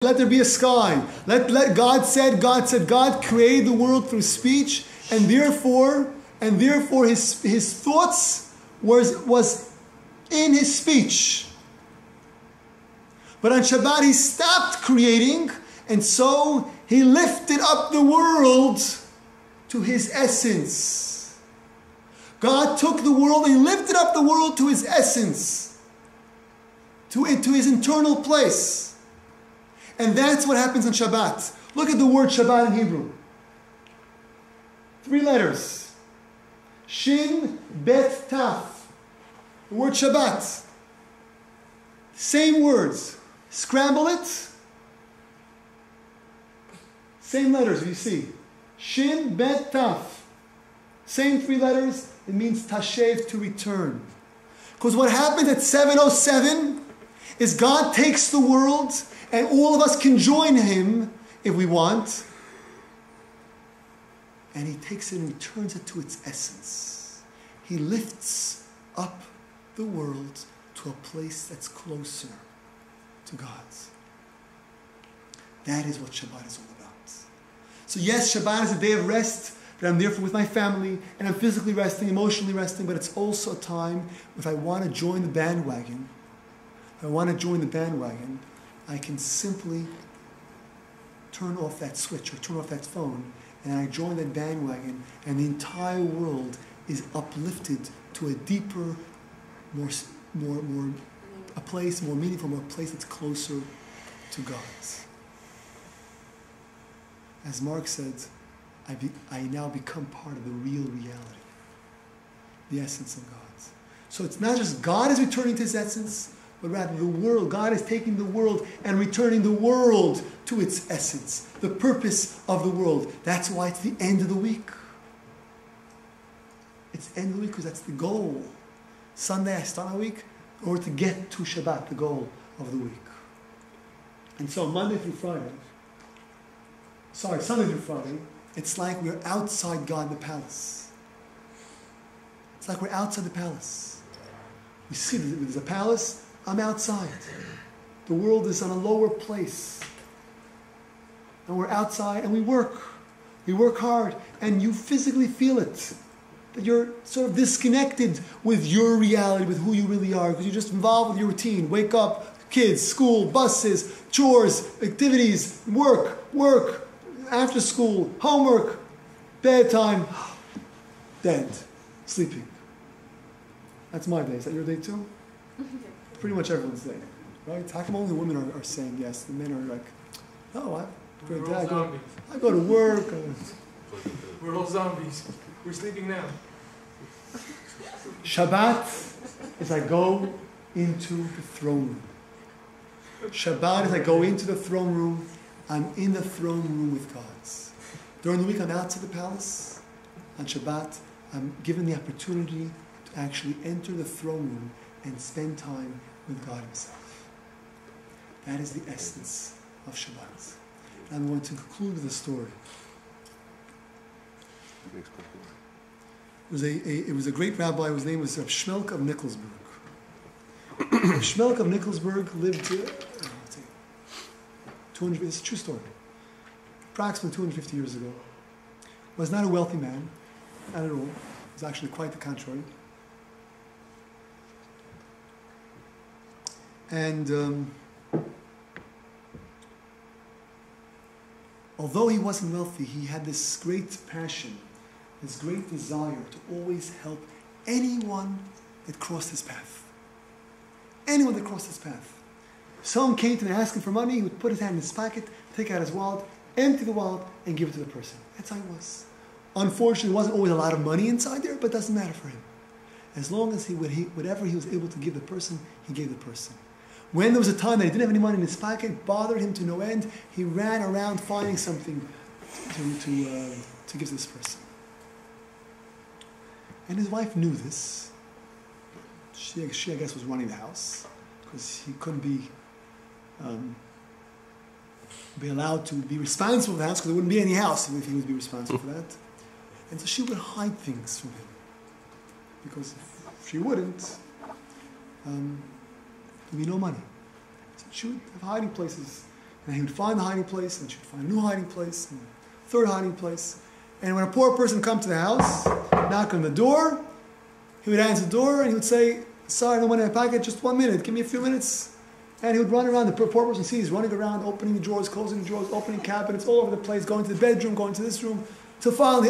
Let there be a sky. Let God said, God created the world through speech, and therefore his thoughts was in his speech. But on Shabbat he stopped creating, and so he lifted up the world to his essence. God took the world and he lifted up the world to his essence, to his internal place. And that's what happens on Shabbat. Look at the word Shabbat in Hebrew. 3 letters. Shin, Bet, Taf. The word Shabbat. Same words. Scramble it. Same letters, you see. Shin, Bet, Taf. Same 3 letters. It means Tashev, to return. Because what happens at 707 is God takes the world, and all of us can join him if we want. And he takes it and he turns it to its essence. He lifts up the world to a place that's closer to God's. That is what Shabbat is all about. So yes, Shabbat is a day of rest, that I'm there with my family, and I'm physically resting, emotionally resting, but it's also a time if I want to join the bandwagon, I can simply turn off that switch or turn off that phone, and I join that bandwagon, and the entire world is uplifted to a deeper, a place more meaningful, a place that's closer to God's. As Mark said, I now become part of the real reality, the essence of God's. So it's not just God is returning to his essence, but rather the world. God is taking the world and returning the world to its essence, the purpose of the world. That's why it's the end of the week. It's the end of the week because that's the goal. Sunday I start my week in order to get to Shabbat, the goal of the week. And so Sunday through Friday, it's like we're outside God in the palace. It's like we're outside the palace. We see there's a palace. I'm outside. The world is on a lower place. And we're outside and we work. We work hard. And you physically feel it. That you're sort of disconnected with your reality, with who you really are. Because you're just involved with your routine. Wake up, kids, school, buses, chores, activities, work, after school, homework, bedtime, dead, sleeping. That's my day. Is that your day too? Pretty much everyone's day, right? How come only the women are saying yes? The men are like, no, I go to work. We're all zombies. We're sleeping now. Shabbat is I go into the throne room. Shabbat is I go into the throne room. I'm in the throne room with God. During the week, I'm outside the palace. On Shabbat, I'm given the opportunity to actually enter the throne room and spend time with God himself. That is the essence of Shabbat. And I'm going to conclude with a story. It was a great rabbi. His name was Shmelk of Nikolsburg. Shmelk of Nikolsburg lived 200. It's a true story. Approximately 250 years ago. Was not a wealthy man, not at all. It was actually quite the contrary. And although he wasn't wealthy, he had this great passion, this great desire to always help anyone that crossed his path. Anyone that crossed his path. If someone came to him and asked him for money, he would put his hand in his pocket, take out his wallet, empty the wallet, and give it to the person. That's how he was. Unfortunately, there wasn't always a lot of money inside there, but it doesn't matter for him. As long as whatever he was able to give the person, he gave the person. When there was a time that he didn't have any money in his pocket, it bothered him to no end, he ran around finding something to give to this person. And his wife knew this. She I guess, was running the house, because he couldn't be allowed to be responsible for the house, because there wouldn't be any house if he would be responsible for that. And so she would hide things from him, because if she wouldn't, there'd be no money. So she would have hiding places And he would find the hiding place, and she would find a new hiding place, and a third hiding place. And when a poor person would come to the house, knock on the door, he would answer the door, and he would say, sorry, I don't want to pack it, just 1 minute, give me a few minutes. And he would run around, the poor person sees, running around, opening the drawers, closing the drawers, opening cabinets, all over the place, going to the bedroom, going to this room, till finally,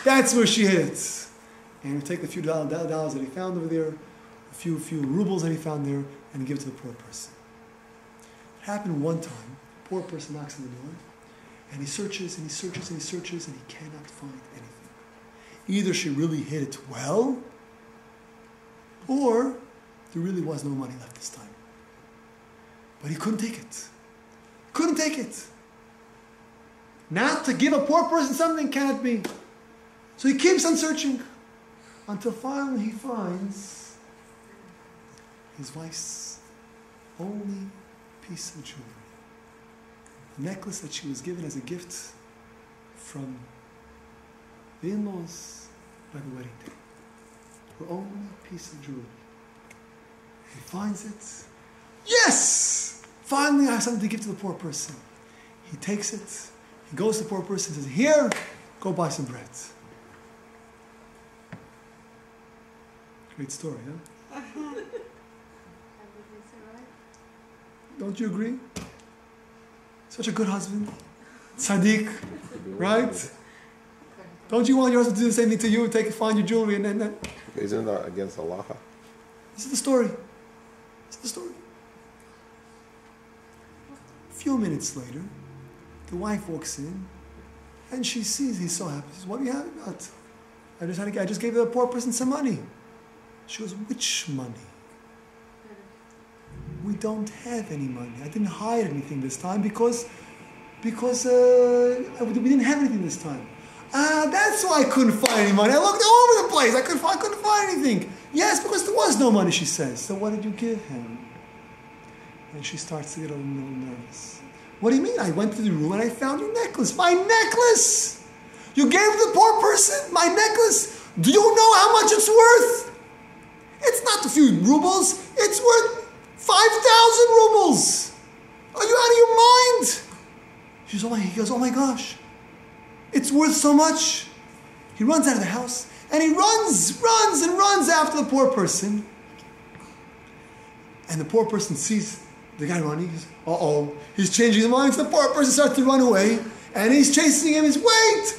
that's where she hid it. And he would take the few dollars that he found over there, a few rubles that he found there, and give it to the poor person. It happened one time, the poor person knocks on the door, and he searches, and he searches, and he searches, and he cannot find anything. Either she really hid it well, or there really was no money left this time. But he couldn't take it. Couldn't take it. Not to give a poor person something cannot be. So he keeps on searching until finally he finds his wife's only piece of jewelry. A necklace that she was given as a gift from the in-laws by the wedding day. Her only piece of jewelry. He finds it. Yes! Finally I have something to give to the poor person. He takes it. He goes to the poor person and says, here, go buy some bread. Great story, huh? Don't you agree? Such a good husband. Tzaddik, right? Don't you want your husband to do the same thing to you? Find your jewelry and then... Isn't that against Allah? This is the story. This is the story. A few minutes later, the wife walks in and she sees he's so happy. She says, what are you happy about? I just gave the poor person some money. She goes, which money? We don't have any money. I didn't hide anything this time because we didn't have anything this time. That's why I couldn't find any money. I looked all over the place. I couldn't find anything. Yes, because there was no money, she says. So what did you give him? And she starts to get a little nervous. What do you mean? I went to the room and I found your necklace. My necklace! You gave the poor person my necklace? Do you know how much it's worth? It's not a few rubles. It's worth 5,000 rubles. Are you out of your mind? He goes, oh my gosh. It's worth so much. He runs out of the house and he runs after the poor person. And the poor person sees the guy running. He says, he's changing his mind. So the poor person starts to run away and he's chasing him. He's, wait,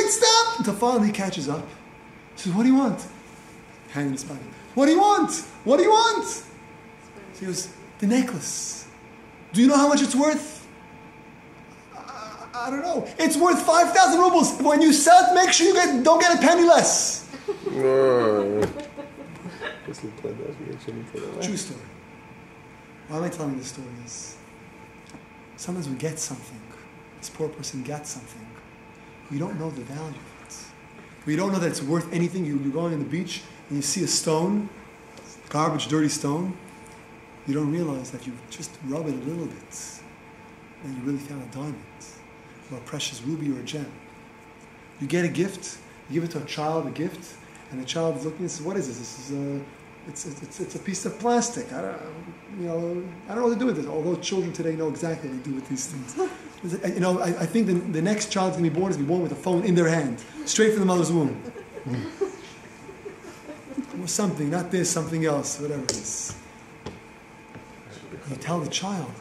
stop. Until finally he catches up. He says, what do you want? Hanging his pocket. What do you want? What do you want? So he goes, the necklace. Do you know how much it's worth? I don't know. It's worth 5,000 rubles. When you sell it, make sure you don't get a penny less. True story. Why am I telling this story? Is sometimes we get something. This poor person gets something. We don't know the value of it. We don't know that it's worth anything. You're going on the beach and you see a stone, garbage, dirty stone. You don't realize that you just rub it a little bit and you really found a diamond, or a precious ruby or a gem. You get a gift, you give it to a child, a gift, and the child is looking and says, what is this? It's a piece of plastic. I don't know what to do with it. Although children today know exactly what to do with these things. I think the next child that's going to be born with a phone in their hand, straight from the mother's womb. Or something, not this, something else, whatever it is. You tell the child,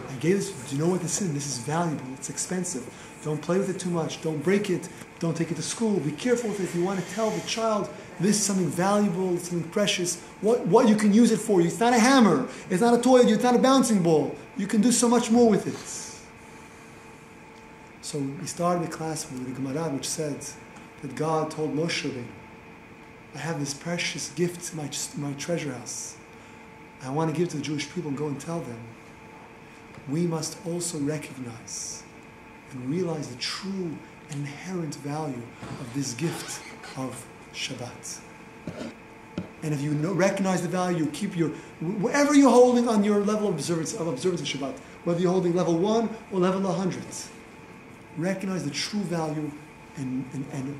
I gave this, do you know what this is? This is valuable, it's expensive. Don't play with it too much, don't break it, don't take it to school, be careful with it. If you want to tell the child, this is something valuable, something precious, what you can use it for. It's not a hammer, it's not a toy, it's not a bouncing ball. You can do so much more with it. So we started the class with the Gemara, which said that God told Moshe, I have this precious gift in my treasure house. I want to give to the Jewish people and go and tell them. We must also recognize and realize the true inherent value of this gift of Shabbat. And if you recognize the value, you keep whatever you're holding on your level of observance of Shabbat, whether you're holding level 1 or level 100, recognize the true value and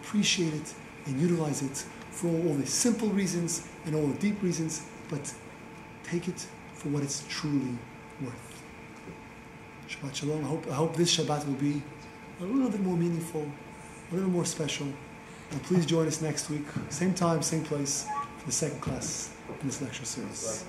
appreciate it and utilize it for all the simple reasons and all the deep reasons, but take it for what it's truly worth. Shabbat Shalom. I hope this Shabbat will be a little bit more meaningful, a little more special. And please join us next week, same time, same place, for the second class in this lecture series.